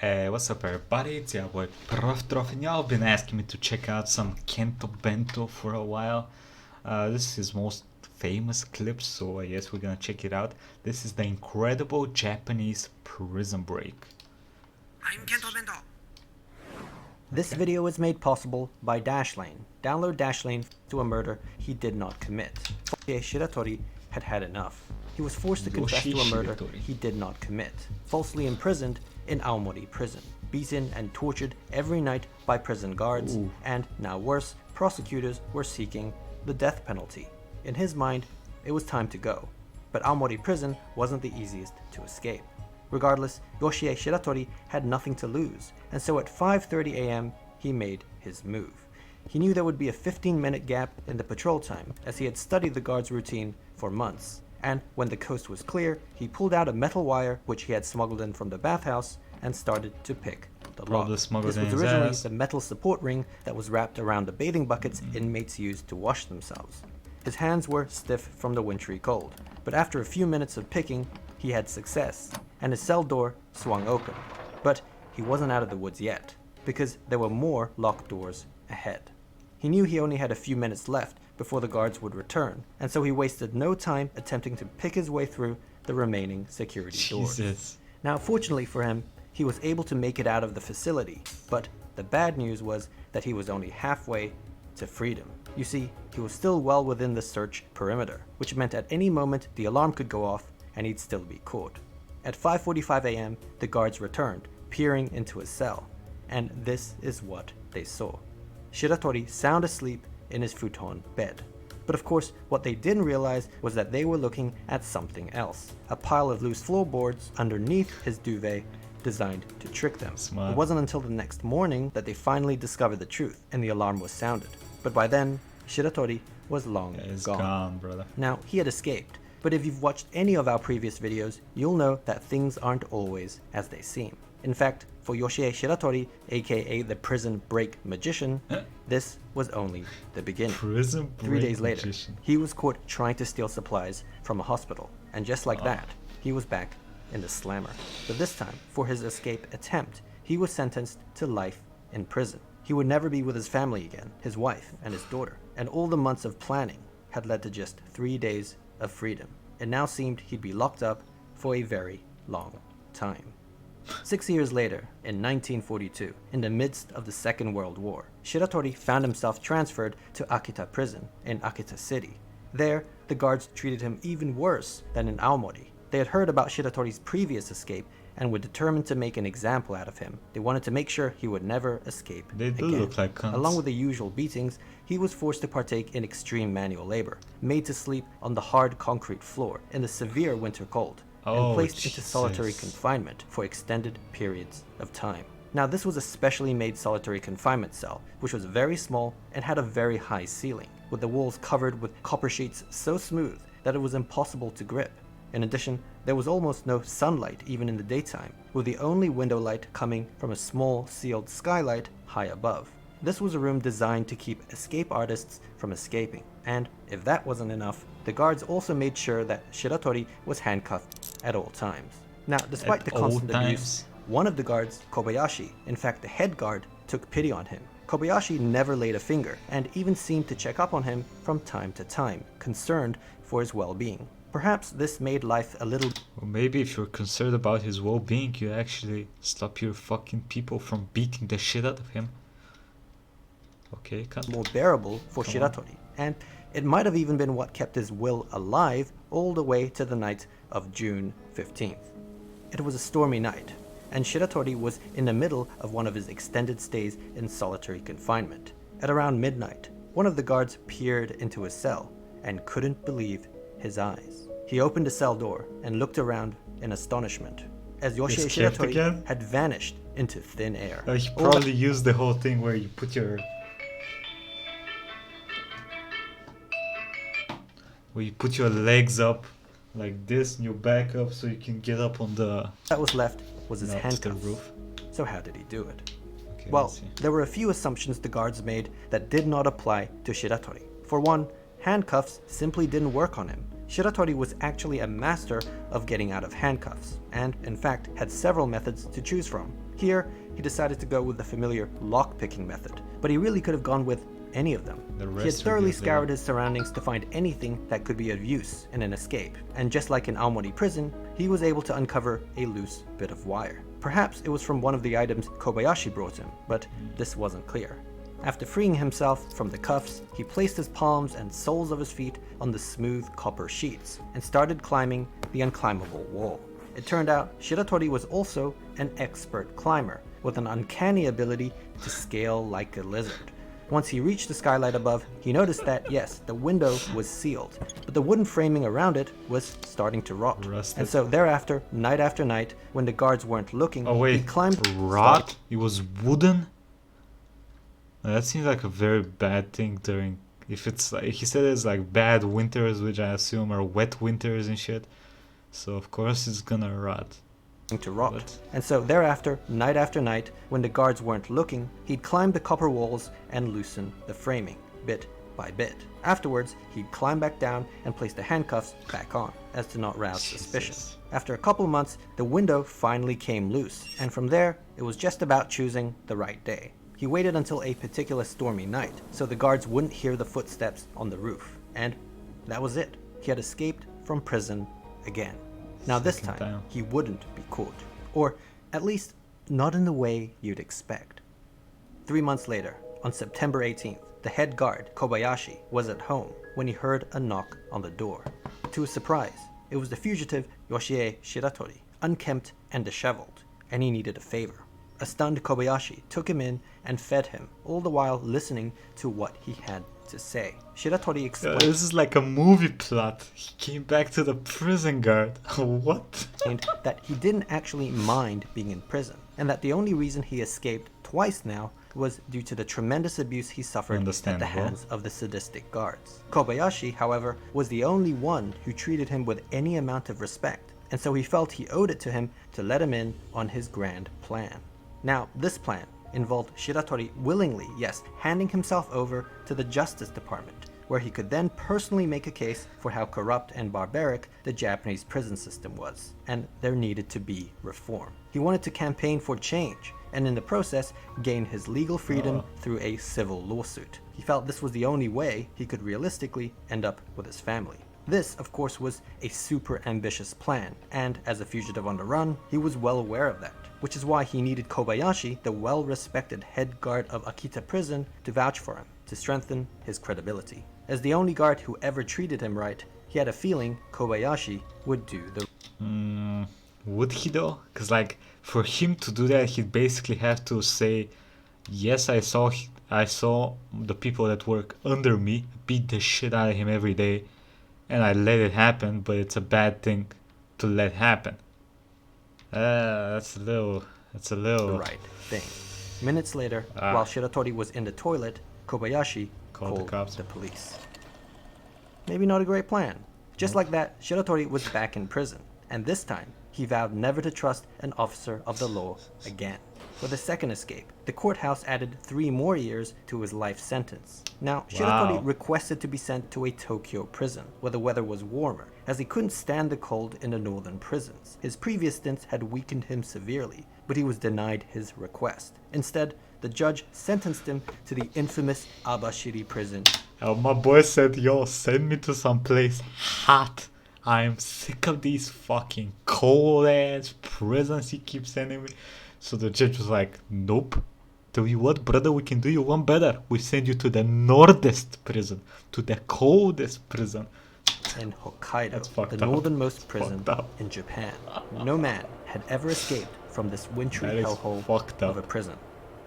Hey, what's up everybody, it's your boy Proftrof, and y'all been asking me to check out some Kento Bento for a while. This is his most famous clip, so I guess we're gonna check it out. This is the incredible Japanese prison break. I'm Kento Bento. This video was made possible by Dashlane. Download Dashlane to a murder he did not commit. Shiratori had had enough. He was forced to confess to a murder he did not commit. Falsely imprisoned in Aomori prison. Beaten and tortured every night by prison guards. And, now worse, prosecutors were seeking the death penalty. In his mind, it was time to go. But Aomori prison wasn't the easiest to escape. Regardless, Yoshie Shiratori had nothing to lose, and so at 5:30 a.m. he made his move. He knew there would be a 15-minute gap in the patrol time, as he had studied the guard's routine for months. And when the coast was clear, he pulled out a metal wire which he had smuggled in from the bathhouse and started to pick the lock. This was originally the metal support ring that was wrapped around the bathing buckets inmates used to wash themselves. His hands were stiff from the wintry cold, but after a few minutes of picking, he had success, and his cell door swung open. But he wasn't out of the woods yet, because there were more locked doors ahead. He knew he only had a few minutes left before the guards would return, and so he wasted no time attempting to pick his way through the remaining security doors. Now, fortunately for him, he was able to make it out of the facility, but the bad news was that he was only halfway to freedom. You see, he was still well within the search perimeter, which meant at any moment the alarm could go off and he'd still be caught. At 5:45 a.m., the guards returned, peering into his cell, and this is what they saw. Shiratori sound asleep in his futon bed. But of course, what they didn't realize was that they were looking at something else. A pile of loose floorboards underneath his duvet designed to trick them. Smart. It wasn't until the next morning that they finally discovered the truth and the alarm was sounded. But by then, Shiratori was long gone. Brother. Now, he had escaped, but if you've watched any of our previous videos, you'll know that things aren't always as they seem. In fact, for Yoshie Shiratori, aka the prison break magician, this was only the beginning. 3 days later, he was caught trying to steal supplies from a hospital, and just like that, he was back in the slammer. But this time, for his escape attempt, he was sentenced to life in prison. He would never be with his family again, his wife and his daughter, and all the months of planning had led to just 3 days of freedom. It now seemed he'd be locked up for a very long time. 6 years later, in 1942, in the midst of the Second World War, Shiratori found himself transferred to Akita prison in Akita City. There, the guards treated him even worse than in Aomori. They had heard about Shiratori's previous escape and were determined to make an example out of him. They wanted to make sure he would never escape They do again. look like cunts. Along with the usual beatings, he was forced to partake in extreme manual labor, made to sleep on the hard concrete floor in the severe winter cold, and placed into solitary confinement for extended periods of time. Now, this was a specially made solitary confinement cell, which was very small and had a very high ceiling, with the walls covered with copper sheets so smooth that it was impossible to grip. In addition, there was almost no sunlight even in the daytime, with the only window light coming from a small sealed skylight high above. This was a room designed to keep escape artists from escaping, and if that wasn't enough, the guards also made sure that Shiratori was handcuffed at all times. Now, despite the constant abuse, one of the guards, Kobayashi, in fact the head guard, took pity on him. Kobayashi never laid a finger, and even seemed to check up on him from time to time, concerned for his well-being. Perhaps this made life a little... Or maybe if you're concerned about his well-being, you actually stop your fucking people from beating the shit out of him. Okay, more bearable for Shiratori, and it might have even been what kept his will alive all the way to the night of June 15th. It was a stormy night, and Shiratori was in the middle of one of his extended stays in solitary confinement. At around midnight, one of the guards peered into his cell and couldn't believe his eyes. He opened the cell door and looked around in astonishment, as Yoshie Shiratori had vanished into thin air. He probably used the whole thing where you put your... where you put your legs up like this and your back up so you can get up on the... That was left was his handcuffs. Roof. So how did he do it? Okay, well, there were a few assumptions the guards made that did not apply to Shiratori. For one, handcuffs simply didn't work on him. Shiratori was actually a master of getting out of handcuffs, and in fact had several methods to choose from. Here, he decided to go with the familiar lock-picking method, but he really could have gone with any of them. He had thoroughly scoured his surroundings to find anything that could be of use in an escape, and just like in Aomori prison, he was able to uncover a loose bit of wire. Perhaps it was from one of the items Kobayashi brought him, but this wasn't clear. After freeing himself from the cuffs, he placed his palms and soles of his feet on the smooth copper sheets and started climbing the unclimbable wall. It turned out Shiratori was also an expert climber with an uncanny ability to scale like a lizard. Once he reached the skylight above, he noticed that, yes, the window was sealed, but the wooden framing around it was starting to rot. Rusted. And so thereafter, night after night, when the guards weren't looking, Oh wait, he climbed... rot? It was wooden? That seems like a very bad thing during... If it's like... He said it's like bad winters, which I assume are wet winters and shit. So of course it's gonna rot. To rot. What? And so thereafter, night after night, when the guards weren't looking, he'd climb the copper walls and loosen the framing, bit by bit. Afterwards, he'd climb back down and place the handcuffs back on, as to not rouse suspicion. Jesus. After a couple months, the window finally came loose, and from there, it was just about choosing the right day. He waited until a particular stormy night, so the guards wouldn't hear the footsteps on the roof. And that was it. He had escaped from prison again. Now this Second time, time. he wouldn't be caught. Or, at least, not in the way you'd expect. 3 months later, on September 18th, the head guard, Kobayashi, was at home when he heard a knock on the door. To his surprise, it was the fugitive Yoshie Shiratori, unkempt and disheveled, and he needed a favor. A stunned Kobayashi took him in and fed him, all the while listening to what he had to say. Shiratori explained This is like a movie plot. He came back to the prison guard. What? that he didn't actually mind being in prison, and that the only reason he escaped twice now was due to the tremendous abuse he suffered at the Understandable. hands of the sadistic guards. Kobayashi, however, was the only one who treated him with any amount of respect, and so he felt he owed it to him to let him in on his grand plan. Now, this plan involved Shiratori willingly, yes, handing himself over to the Justice Department, where he could then personally make a case for how corrupt and barbaric the Japanese prison system was, and there needed to be reform. He wanted to campaign for change, and in the process, gain his legal freedom through a civil lawsuit. He felt this was the only way he could realistically end up with his family. This, of course, was a super ambitious plan, and as a fugitive on the run, he was well aware of that, which is why he needed Kobayashi, the well-respected head guard of Akita prison, to vouch for him, to strengthen his credibility. As the only guard who ever treated him right, he had a feeling Kobayashi would do the... Would he though? Because like for him to do that, he'd basically have to say, yes, I saw the people that work under me beat the shit out of him every day, and I let it happen, but it's a bad thing to let happen. That's a little... the right thing. Minutes later, while Shiratori was in the toilet, Kobayashi Called the called cops. the police. Maybe not a great plan. Just like that, Shiratori was back in prison, and this time, he vowed never to trust an officer of the law again. For the second escape, the courthouse added 3 more years to his life sentence. Now, Shiratori Wow. requested to be sent to a Tokyo prison, where the weather was warmer, as he couldn't stand the cold in the northern prisons. His previous stints had weakened him severely, but he was denied his request. Instead, the judge sentenced him to the infamous Abashiri prison. My boy said, yo, send me to some place hot. I am sick of these fucking cold ass prisons he keeps sending me. So the judge was like, nope. Tell you what, brother, we can do you one better. We send you to the northest prison, to the coldest prison. In That's Hokkaido, fucked the up. northernmost prison Fucked up. in Japan. No man had ever escaped from this wintry That is hellhole fucked of up. a prison.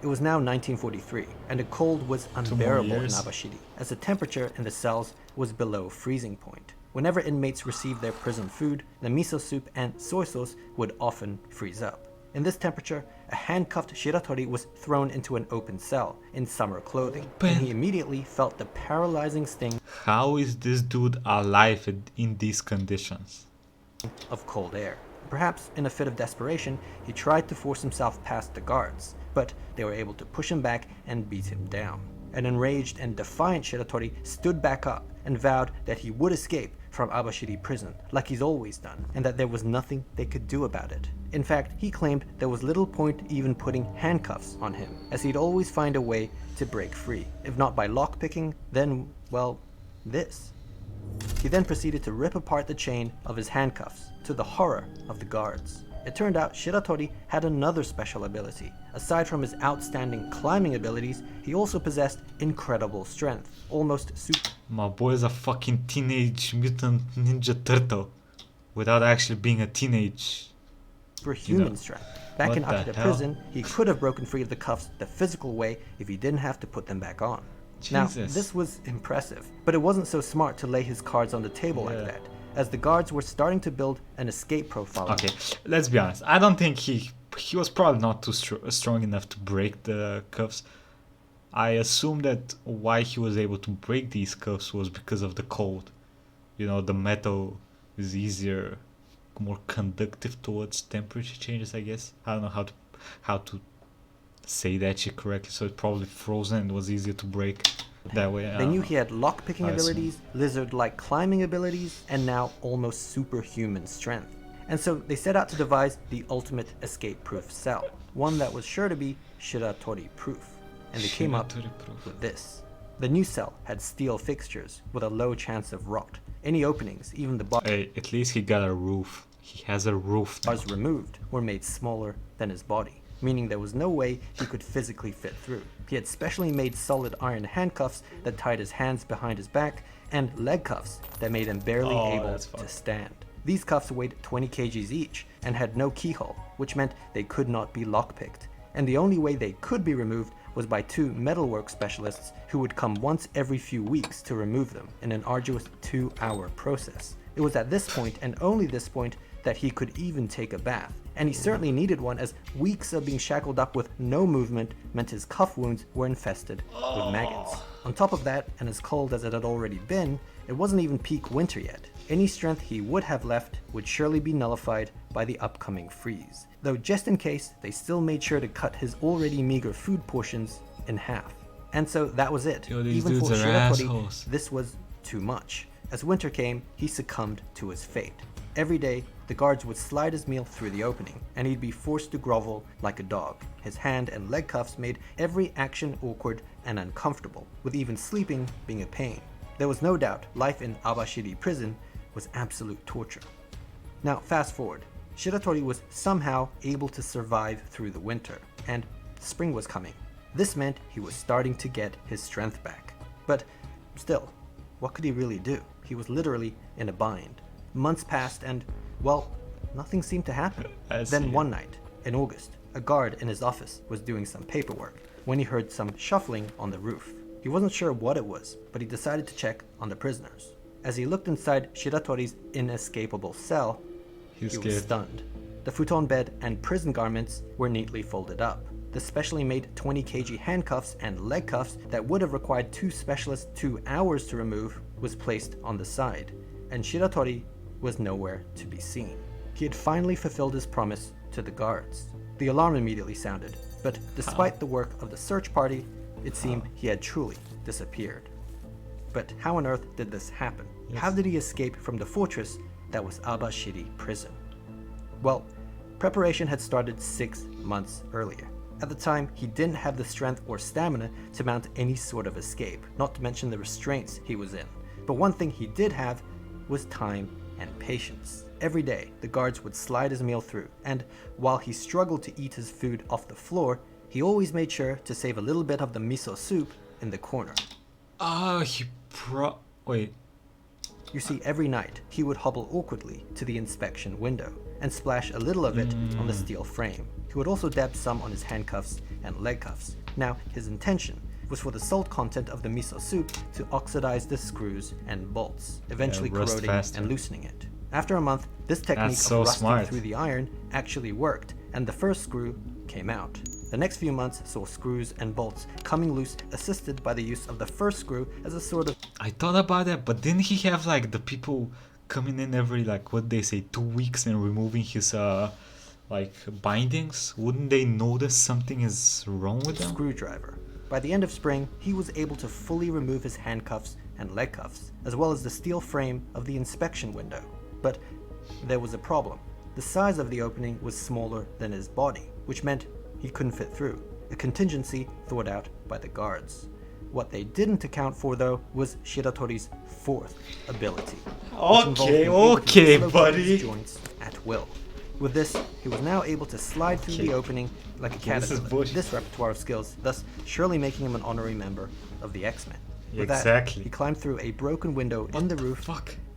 It was now 1943, and the cold was unbearable in years. Abashiri, as the temperature in the cells was below freezing point. Whenever inmates received their prison food, the miso soup and soy sauce would often freeze up. In this temperature, a handcuffed Shiratori was thrown into an open cell in summer clothing, and he immediately felt the paralyzing sting How is this dude alive in these conditions? of cold air. Perhaps in a fit of desperation, he tried to force himself past the guards, but they were able to push him back and beat him down. An enraged and defiant Shiratori stood back up and vowed that he would escape from Abashiri prison, like he's always done, and that there was nothing they could do about it. In fact, he claimed there was little point even putting handcuffs on him, as he'd always find a way to break free. If not by lockpicking, then, well, this. He then proceeded to rip apart the chain of his handcuffs, to the horror of the guards. It turned out Shiratori had another special ability. Aside from his outstanding climbing abilities, he also possessed incredible strength, almost My boy is a fucking teenage mutant ninja turtle without actually being a teenage. superhuman strength. Back in what the Akita hell? prison, he could have broken free of the cuffs the physical way if he didn't have to put them back on. Now, Jesus. this was impressive, but it wasn't so smart to lay his cards on the table like that, as the guards were starting to build an escape profile. Okay, let's be honest. I don't think he was probably not too strong enough to break the cuffs. I assume that why he was able to break these cuffs was because of the cold. You know, the metal is easier, more conductive towards temperature changes, I guess. I don't know how to say that shit correctly, so it probably frozen and was easier to break that way. They knew he had lockpicking I see. abilities, lizard-like climbing abilities, and now almost superhuman strength. And so they set out to devise the ultimate escape-proof cell, one that was sure to be Shiratori-proof. And they came up Shiratori-proof. with this. The new cell had steel fixtures with a low chance of rot. Any openings, even the bars Hey, at least he got a roof. He has a roof now. removed, were made smaller than his body, meaning there was no way he could physically fit through. He had specially made solid iron handcuffs that tied his hands behind his back, and leg cuffs that made him barely Oh, able that's fun. to stand. These cuffs weighed 20 kgs each and had no keyhole, which meant they could not be lockpicked. And the only way they could be removed was by two metalwork specialists who would come once every few weeks to remove them in an arduous 2-hour process. It was at this point, and only this point, that he could even take a bath. And he certainly needed one, as weeks of being shackled up with no movement meant his cuff wounds were infested with maggots. On top of that, and as cold as it had already been, it wasn't even peak winter yet. Any strength he would have left would surely be nullified by the upcoming freeze. Though just in case, they still made sure to cut his already meager food portions in half. And so that was it. Yo, these Even dudes for are Shiratori, assholes. this was too much. As winter came, he succumbed to his fate. Every day, the guards would slide his meal through the opening, and he'd be forced to grovel like a dog. His hand and leg cuffs made every action awkward and uncomfortable, with even sleeping being a pain. There was no doubt life in Abashiri prison was absolute torture. Now, fast forward. Shiratori was somehow able to survive through the winter, and spring was coming. This meant he was starting to get his strength back. But still, what could he really do? He was literally in a bind. Months passed and, well, nothing seemed to happen. I see. Then one night, in August, a guard in his office was doing some paperwork when he heard some shuffling on the roof. He wasn't sure what it was, but he decided to check on the prisoners. As he looked inside Shiratori's inescapable cell, He was he was scared. stunned. The futon bed and prison garments were neatly folded up. The specially made 20 kg handcuffs and leg cuffs that would have required two specialists 2 hours to remove was placed on the side, and Shiratori was nowhere to be seen. He had finally fulfilled his promise to the guards. The alarm immediately sounded, but despite the work of the search party, it seemed he had truly disappeared. But how on earth did this happen? How did he escape from the fortress that was Abashiri prison? Well, preparation had started 6 months earlier. At the time, he didn't have the strength or stamina to mount any sort of escape, not to mention the restraints he was in. But one thing he did have was time and patience. Every day, the guards would slide his meal through, and while he struggled to eat his food off the floor, he always made sure to save a little bit of the miso soup in the corner. Oh, wait. You see, every night, he would hobble awkwardly to the inspection window and splash a little of it on the steel frame. He would also dab some on his handcuffs and leg cuffs. Now, his intention was for the salt content of the miso soup to oxidize the screws and bolts, eventually rust corroding faster. and loosening it. After a month, this technique That's of so rusting smart. through the iron actually worked, and the first screw came out. The next few months saw screws and bolts coming loose, assisted by the use of the first screw as a sort of I thought about that, but didn't he have like the people coming in every like what they say 2 weeks and removing his like bindings? Wouldn't they notice something is wrong with them? screwdriver. By the end of spring, he was able to fully remove his handcuffs and leg cuffs, as well as the steel frame of the inspection window. But there was a problem. the size of the opening was smaller than his body, which meant he couldn't fit through, a contingency thought out by the guards. What they didn't account for, though, was Shiratori's fourth ability. which involved being able to dislocate buddy. his joints at will. With this, he was now able to slide through the opening like a caterpillar. This repertoire of skills, thus surely making him an honorary member of the X-Men. With that, he climbed through a broken window in the roof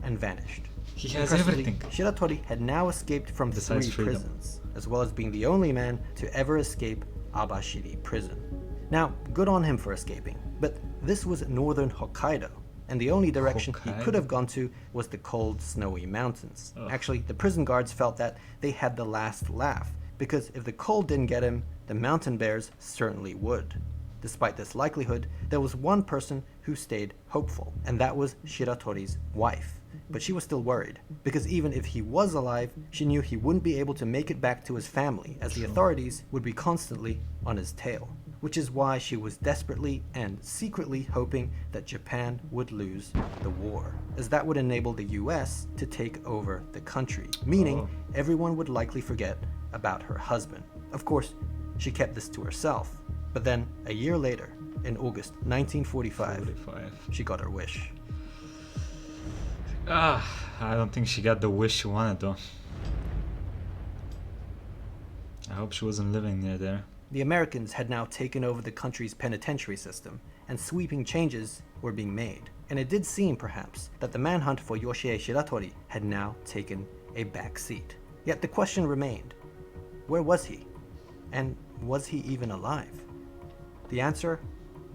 and vanished. He has Impressively, everything. Shiratori had now escaped from Besides 3 freedom. prisons, as well as being the only man to ever escape Abashiri prison. Now, good on him for escaping, but this was northern Hokkaido, and the only direction he could have gone to was the cold, snowy mountains. Actually, the prison guards felt that they had the last laugh, because if the cold didn't get him, the mountain bears certainly would. Despite this likelihood, there was one person who stayed hopeful, and that was Shiratori's wife. But she was still worried, because even if he was alive, she knew he wouldn't be able to make it back to his family, as the authorities would be constantly on his tail. Which is why she was desperately and secretly hoping that Japan would lose the war, as that would enable the US to take over the country, meaning everyone would likely forget about her husband. Of course, she kept this to herself, but then a year later, in August 1945, she got her wish. I don't think she got the wish she wanted though. I hope she wasn't living near there. The Americans had now taken over the country's penitentiary system, and sweeping changes were being made. And it did seem, perhaps, that the manhunt for Yoshie Shiratori had now taken a back seat. Yet the question remained, where was he? And was he even alive? The answer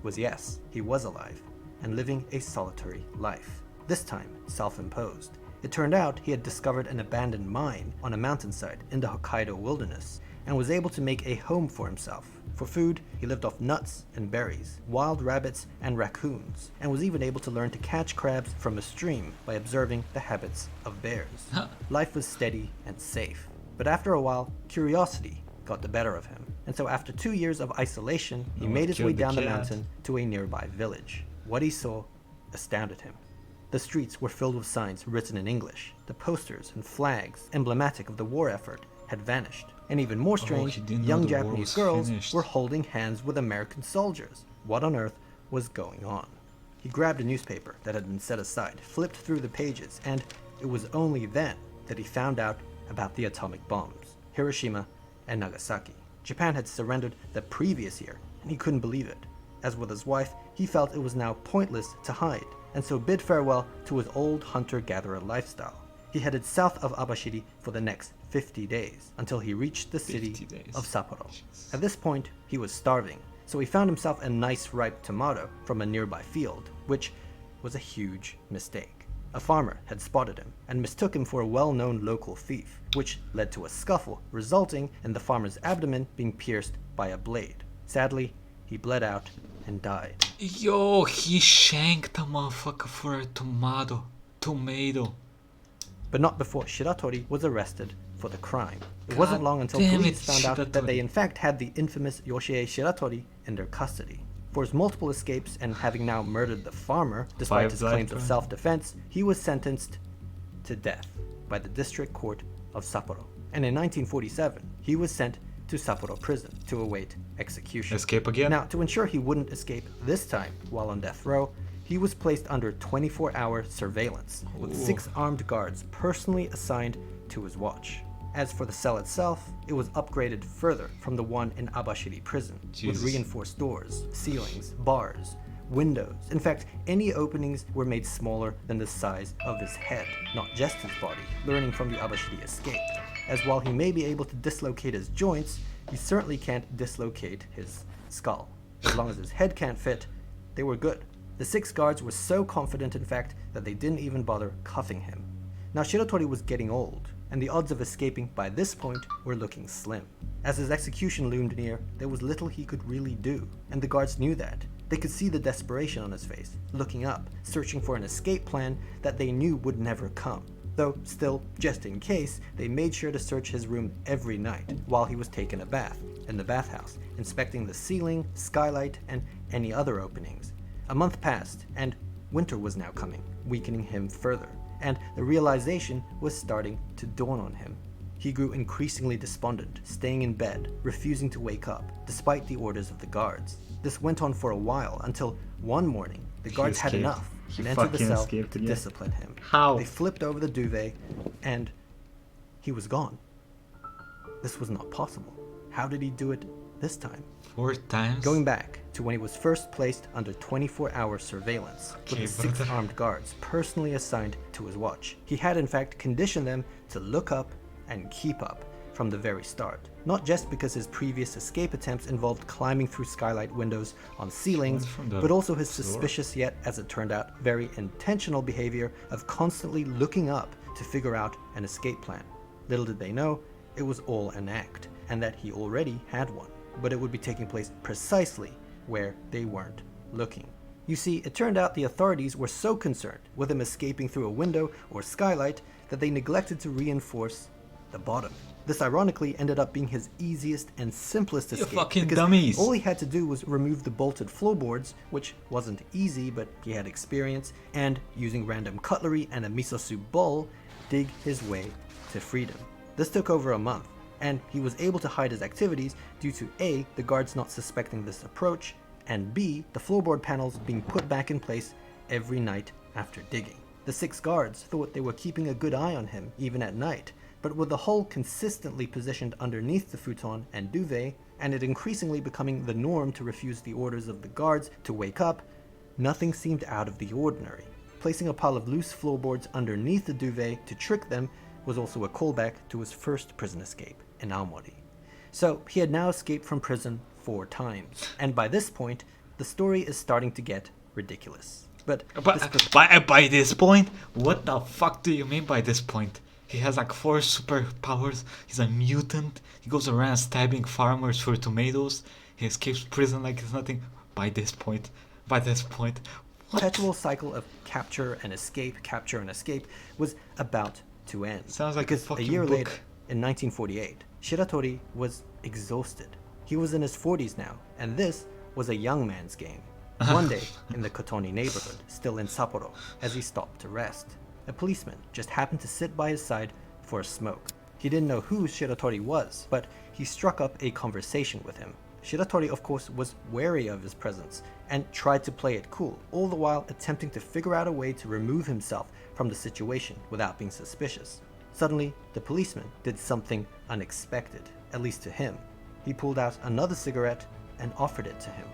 was yes, he was alive, and living a solitary life. This time, self-imposed. It turned out he had discovered an abandoned mine on a mountainside in the Hokkaido wilderness, and was able to make a home for himself. For food, he lived off nuts and berries, wild rabbits and raccoons, and was even able to learn to catch crabs from a stream by observing the habits of bears. Life was steady and safe, but after a while, curiosity got the better of him, and so after 2 years of isolation, he made his way down the mountain to a nearby village. What he saw astounded him. The streets were filled with signs written in English. The posters and flags, emblematic of the war effort, had vanished. And even more strange, young Japanese girls were holding hands with American soldiers. What on earth was going on? He grabbed a newspaper that had been set aside, flipped through the pages, and it was only then that he found out about the atomic bombs, Hiroshima and Nagasaki. Japan had surrendered the previous year, and he couldn't believe it. As with his wife, he felt it was now pointless to hide, and so bid farewell to his old hunter-gatherer lifestyle. He headed south of Abashiri for the next 50 days, until he reached the city of Sapporo. At this point, he was starving, so he found himself a nice ripe tomato from a nearby field, which was a huge mistake. A farmer had spotted him, and mistook him for a well-known local thief, which led to a scuffle, resulting in the farmer's abdomen being pierced by a blade. Sadly, he bled out and died. Yo, he shanked a motherfucker for a tomato. But not before Shiratori was arrested for the crime. It wasn't long until police found out that they in fact had the infamous Yoshie Shiratori in their custody. For his multiple escapes and having now murdered the farmer, despite his claims of self-defense, he was sentenced to death by the district court of Sapporo. And in 1947, he was sent to Sapporo prison to await execution. Escape again? Now, to ensure he wouldn't escape this time while on death row, he was placed under 24-hour surveillance, with 6 armed guards personally assigned to his watch. As for the cell itself, it was upgraded further from the one in Abashiri prison, with reinforced doors, ceilings, bars, windows. In fact, any openings were made smaller than the size of his head, not just his body, learning from the Abashiri escape. As while he may be able to dislocate his joints, he certainly can't dislocate his skull. As long as his head can't fit, they were good. The 6 guards were so confident, in fact, that they didn't even bother cuffing him. Now Shiratori was getting old, and the odds of escaping by this point were looking slim. As his execution loomed near, there was little he could really do, and the guards knew that. They could see the desperation on his face, looking up, searching for an escape plan that they knew would never come. Though still, just in case, they made sure to search his room every night while he was taking a bath in the bathhouse, inspecting the ceiling, skylight, and any other openings. A month passed, and winter was now coming, weakening him further, and the realization was starting to dawn on him. He grew increasingly despondent, staying in bed, refusing to wake up, despite the orders of the guards. This went on for a while until one morning the guards had escaped. enough He and entered the fucking cell escaped to again. discipline him. How? They flipped over the duvet and he was gone. This was not possible. How did he do it this time? 4 times? Going back to when he was first placed under 24-hour surveillance with the 6 brother. armed guards personally assigned to his watch. He had in fact conditioned them to look up and keep up from the very start. Not just because his previous escape attempts involved climbing through skylight windows on ceilings, From the but also his floor. suspicious yet, as it turned out, very intentional behavior of constantly looking up to figure out an escape plan. Little did they know, it was all an act, and that he already had one, but it would be taking place precisely where they weren't looking. You see, it turned out the authorities were so concerned with him escaping through a window or skylight that they neglected to reinforce the bottom. This ironically ended up being his easiest and simplest You escape, fucking because dummies. all he had to do was remove the bolted floorboards, which wasn't easy, but he had experience, and using random cutlery and a miso soup bowl, dig his way to freedom. This took over a month, and he was able to hide his activities due to A, the guards not suspecting this approach, and B, the floorboard panels being put back in place every night after digging. The 6 guards thought they were keeping a good eye on him even at night, but with the hole consistently positioned underneath the futon and duvet, and it increasingly becoming the norm to refuse the orders of the guards to wake up, nothing seemed out of the ordinary. Placing a pile of loose floorboards underneath the duvet to trick them was also a callback to his first prison escape in Aomori. So he had now escaped from prison 4 times, and by this point, the story is starting to get ridiculous. But By this point? What the fuck do you mean by this point? He has like 4 superpowers, he's a mutant, he goes around stabbing farmers for tomatoes, he escapes prison like it's nothing. By this point, what? perpetual cycle of capture and escape was about to end. Sounds like a because fucking year book. later, in 1948, Shiratori was exhausted. He was in his 40s now, and this was a young man's game. One day, in the Kotoni neighborhood, still in Sapporo, as he stopped to rest, a policeman just happened to sit by his side for a smoke. He didn't know who Shiratori was, but he struck up a conversation with him. Shiratori, of course, was wary of his presence and tried to play it cool, all the while attempting to figure out a way to remove himself from the situation without being suspicious. Suddenly, the policeman did something unexpected, at least to him. He pulled out another cigarette and offered it to him.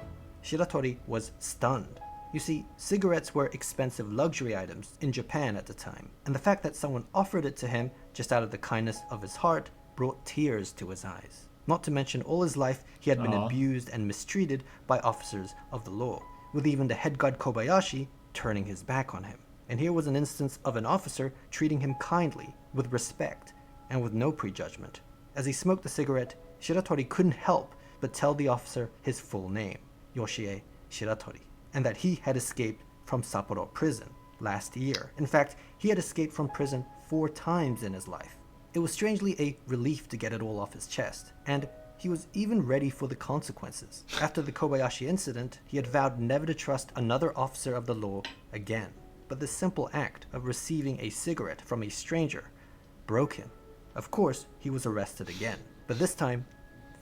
Shiratori was stunned. You see, cigarettes were expensive luxury items in Japan at the time, and the fact that someone offered it to him just out of the kindness of his heart brought tears to his eyes. Not to mention all his life he had been abused and mistreated by officers of the law, with even the head guard Kobayashi turning his back on him. And here was an instance of an officer treating him kindly, with respect, and with no prejudgment. As he smoked the cigarette, Shiratori couldn't help but tell the officer his full name, Yoshie Shiratori, and that he had escaped from Sapporo prison last year. In fact, he had escaped from prison 4 times in his life. It was strangely a relief to get it all off his chest, and he was even ready for the consequences. After the Kobayashi incident, he had vowed never to trust another officer of the law again. But the simple act of receiving a cigarette from a stranger broke him. Of course, he was arrested again, but this time,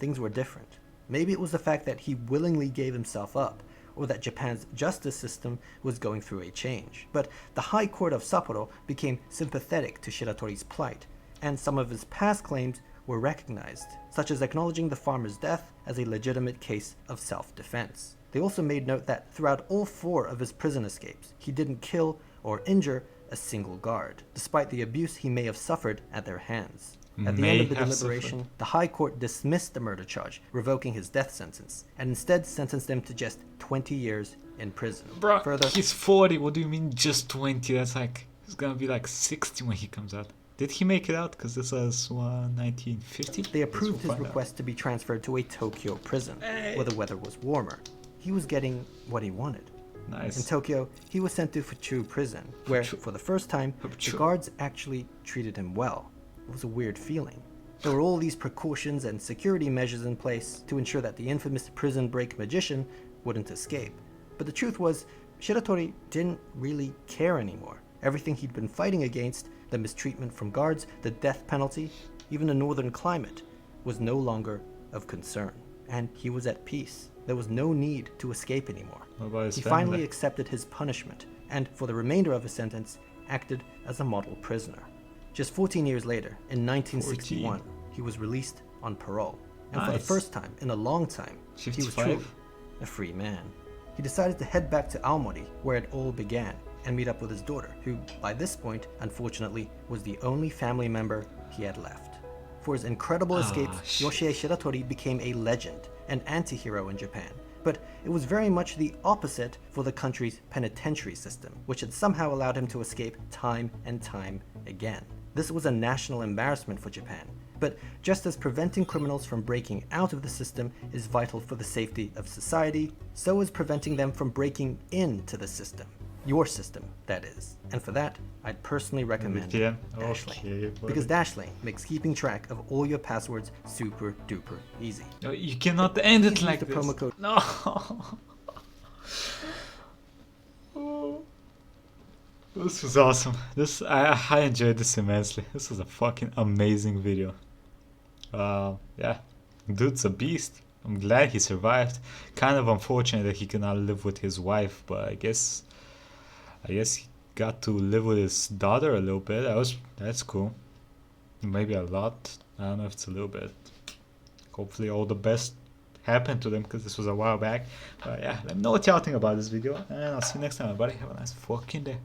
things were different. Maybe it was the fact that he willingly gave himself up, or that Japan's justice system was going through a change. But the High Court of Sapporo became sympathetic to Shiratori's plight, and some of his past claims were recognized, such as acknowledging the farmer's death as a legitimate case of self-defense. They also made note that throughout all 4 of his prison escapes, he didn't kill or injure a single guard, despite the abuse he may have suffered at their hands. At the end of the deliberation, the High Court dismissed the murder charge, revoking his death sentence, and instead sentenced him to just 20 years in prison. Bro, Further, he's 40, what do you mean just 20? That's like, he's gonna be like 60 when he comes out. Did he make it out? Because this was 1950? they approved his request to be transferred to a Tokyo prison, where the weather was warmer. He was getting what he wanted. Nice. In Tokyo, he was sent to Fuchu prison, where, for the first time, the guards actually treated him well. It was a weird feeling. There were all these precautions and security measures in place to ensure that the infamous prison break magician wouldn't escape. But the truth was, Shiratori didn't really care anymore. Everything he'd been fighting against, the mistreatment from guards, the death penalty, even the northern climate, was no longer of concern, and he was at peace. There was no need to escape anymore. What about his He family? finally accepted his punishment, and for the remainder of his sentence, acted as a model prisoner. Just 14 years later, in 1961, he was released on parole, and for the Nice. first time in a long time, he was 55. truly a free man. He decided to head back to Aomori, where it all began, and meet up with his daughter, who, by this point, unfortunately, was the only family member he had left. For his incredible escapes, shit. Yoshie Shiratori became a legend, an anti-hero in Japan. But it was very much the opposite for the country's penitentiary system, which had somehow allowed him to escape time and time again. This was a national embarrassment for Japan. But just as preventing criminals from breaking out of the system is vital for the safety of society, so is preventing them from breaking into the system. Your system, that is. And for that, I'd personally recommend VPN? Dashlane. Okay, buddy. Because Dashlane makes keeping track of all your passwords super duper easy. No, you cannot end it Use like the this. promo code- No. Oh. This was awesome. I enjoyed this immensely. This was a fucking amazing video. Yeah, dude's a beast. I'm glad he survived. Kind of unfortunate that he cannot live with his wife, but I guess he got to live with his daughter a little bit. That's cool. Maybe a lot. I don't know if it's a little bit. Hopefully all the best happened to them, because this was a while back. But yeah, let me know what y'all think about this video, and I'll see you next time, everybody. Have a nice fucking day.